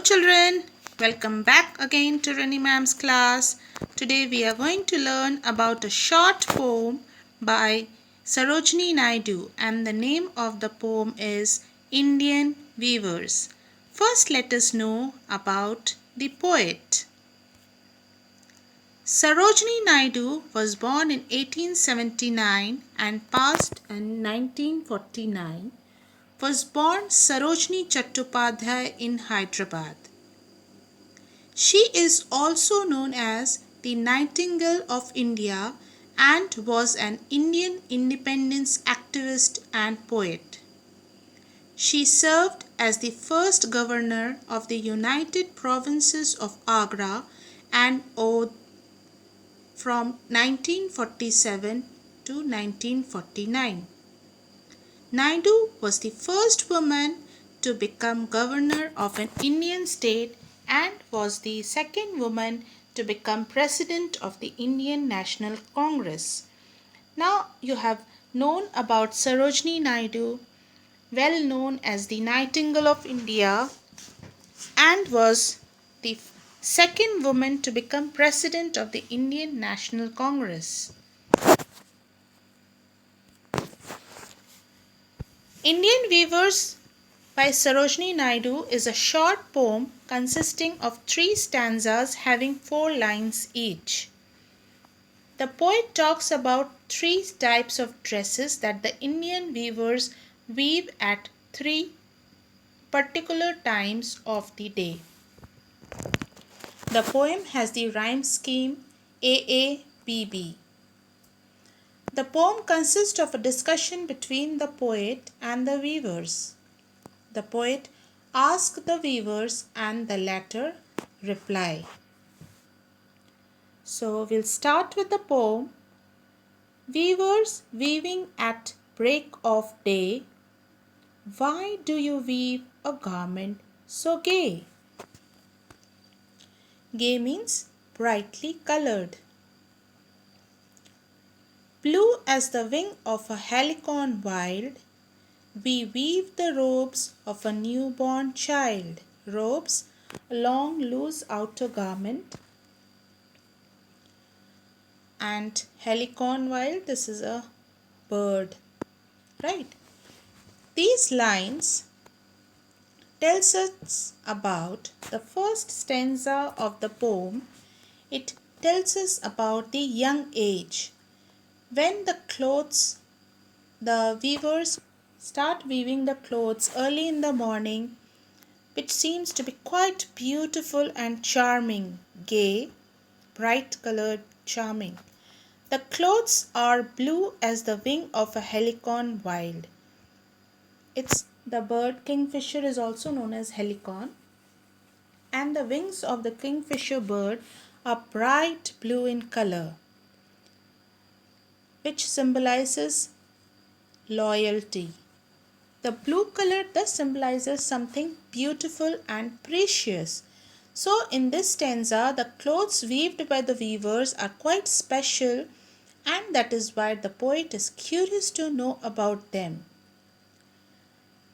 children, welcome back again to Rini ma'am's class. Today we are going to learn about a short poem by Sarojini Naidu, and the name of the poem is Indian Weavers. First let us know about the poet. Sarojini Naidu was born in 1879 and passed in 1949. Was born Sarojini Chattopadhyay in Hyderabad. She is also known as the Nightingale of India and was an Indian independence activist and poet. She served as the first governor of the United Provinces of Agra and Oudh from 1947 to 1949. Naidu was the first woman to become governor of an Indian state and was the second woman to become president of the Indian National Congress. Now you have known about Sarojini Naidu, well known as the Nightingale of India, and was the second woman to become president of the Indian National Congress. Indian Weavers by Sarojini Naidu is a short poem consisting of 3 stanzas having 4 lines each. The poet talks about 3 types of dresses that the Indian weavers weave at 3 particular times of the day. The poem has the rhyme scheme AABB. The poem consists of a discussion between the poet and the weavers. The poet asks the weavers and the latter reply. So we'll start with the poem. Weavers weaving at break of day, why do you weave a garment so gay? Gay means brightly colored. Blue as the wing of a helicon wild, we weave the robes of a newborn child. Robes, a long loose outer garment. And helicon wild, this is a bird. Right? These lines tells us about the first stanza of the poem. It tells us about the young age. When the weavers start weaving the clothes early in the morning, which seems to be quite beautiful and charming, gay, bright colored, charming. The clothes are blue as the wing of a helicon wild. The bird kingfisher is also known as helicon, and the wings of the kingfisher bird are bright blue in color, which symbolizes loyalty. The blue color thus symbolizes something beautiful and precious. So in this stanza, the clothes weaved by the weavers are quite special, and that is why the poet is curious to know about them.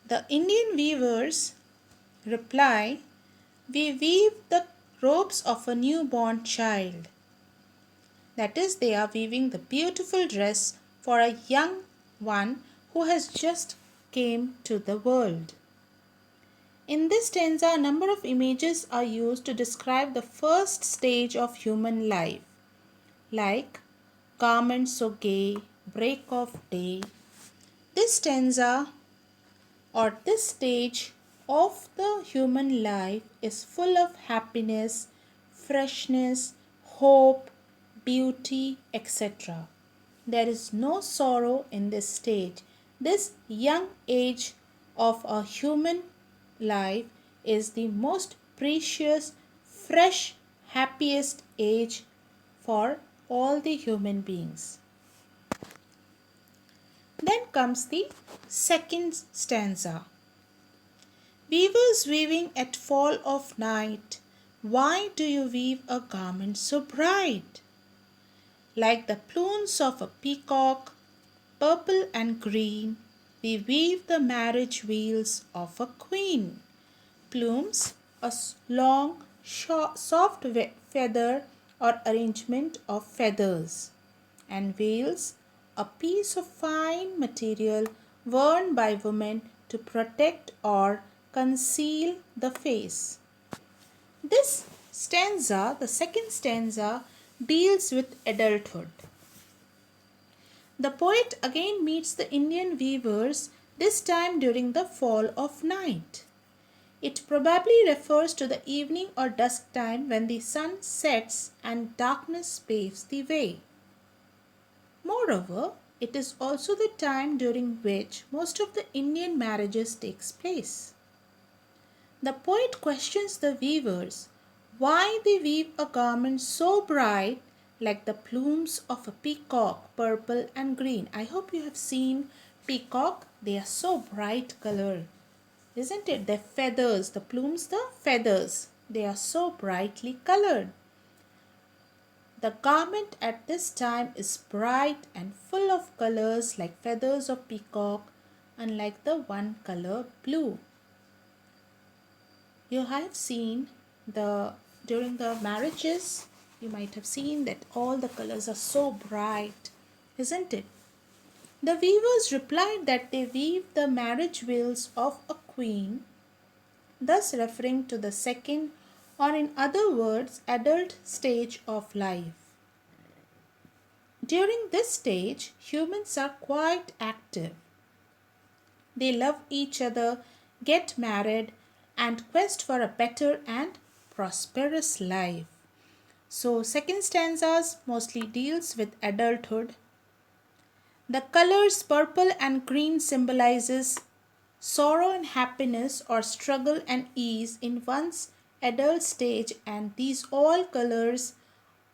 The Indian weavers reply, we weave the robes of a newborn child. That is, they are weaving the beautiful dress for a young one who has just came to the world. In this stanza, a number of images are used to describe the first stage of human life, like garment so gay, break of day. This stanza or this stage of the human life is full of happiness, freshness, hope, beauty, etc. There is no sorrow in this stage. This young age of a human life is the most precious, fresh, happiest age for all the human beings. Then comes the second stanza. Weavers weaving at fall of night, why do you weave a garment so bright? Like the plumes of a peacock, purple and green, we weave the marriage wheels of a queen. Plumes, long, soft feather or arrangement of feathers, and veils, a piece of fine material worn by women to protect or conceal the face. This stanza, the second stanza, deals with adulthood. The poet again meets the Indian weavers, this time during the fall of night. It probably refers to the evening or dusk time when the sun sets and darkness paves the way. Moreover, it is also the time during which most of the Indian marriages takes place. The poet questions the weavers why they weave a garment so bright like the plumes of a peacock, purple and green. I hope you have seen peacock. They are so bright colored, isn't it? The feathers, the plumes, the feathers, they are so brightly colored. The garment at this time is bright and full of colors like feathers of peacock, unlike the one color blue. You have seen during the marriages, you might have seen that all the colors are so bright, isn't it? The weavers replied that they weave the marriage veils of a queen, thus referring to the second, or in other words, adult stage of life. During this stage, humans are quite active. They love each other, get married, and quest for a better and prosperous life. So, second stanzas mostly deals with adulthood. The colors purple and green symbolizes sorrow and happiness or struggle and ease in one's adult stage, and these all colors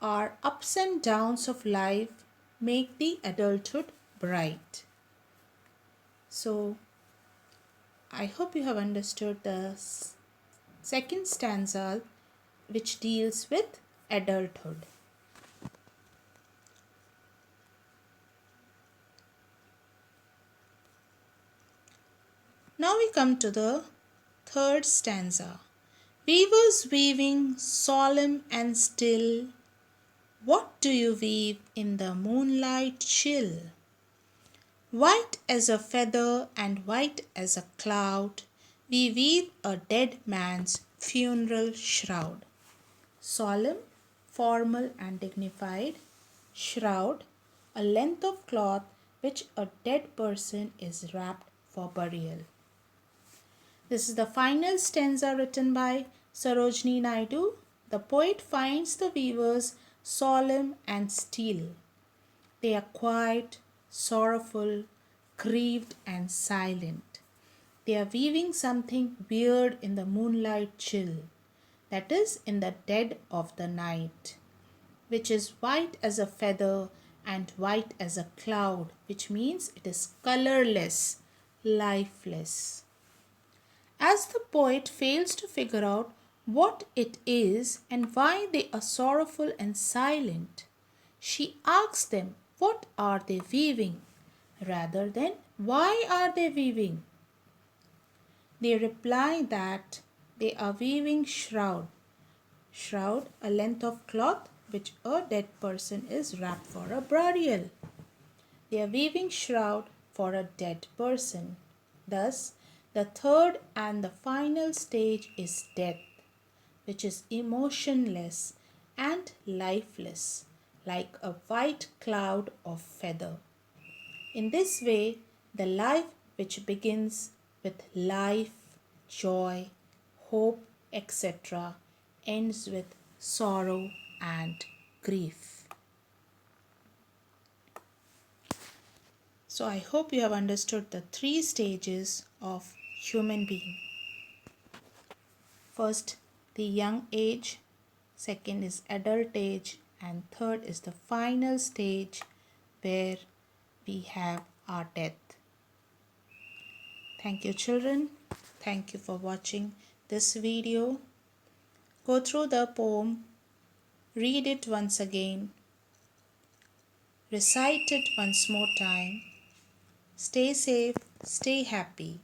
are ups and downs of life make the adulthood bright. So I hope you have understood the second stanza which deals with adulthood. Now we come to the third stanza. Weavers weaving solemn and still, what do you weave in the moonlight chill? White as a feather and white as a cloud, we weave a dead man's funeral shroud. Solemn, formal and dignified. Shroud, a length of cloth which a dead person is wrapped for burial. This is the final stanza written by Sarojini Naidu. The poet finds the weavers solemn and still. They are quiet, sorrowful, grieved and silent. They are weaving something weird in the moonlight chill, that is, in the dead of the night, which is white as a feather and white as a cloud, which means it is colorless, lifeless. As the poet fails to figure out what it is and why they are sorrowful and silent, she asks them what are they weaving rather than why are they weaving. They reply that they are weaving shroud. Shroud, a length of cloth which a dead person is wrapped for a burial. They are weaving shroud for a dead person. Thus, the third and the final stage is death, which is emotionless and lifeless, like a white cloud of feather. In this way, the life which begins with life, joy, hope, etc., ends with sorrow and grief. So I hope you have understood the three stages of human being. First, the young age, second is adult age, and third is the final stage where we have our death. Thank you, children. Thank you for watching this video. Go through the poem, read it once again, recite it once more time. Stay safe, stay happy.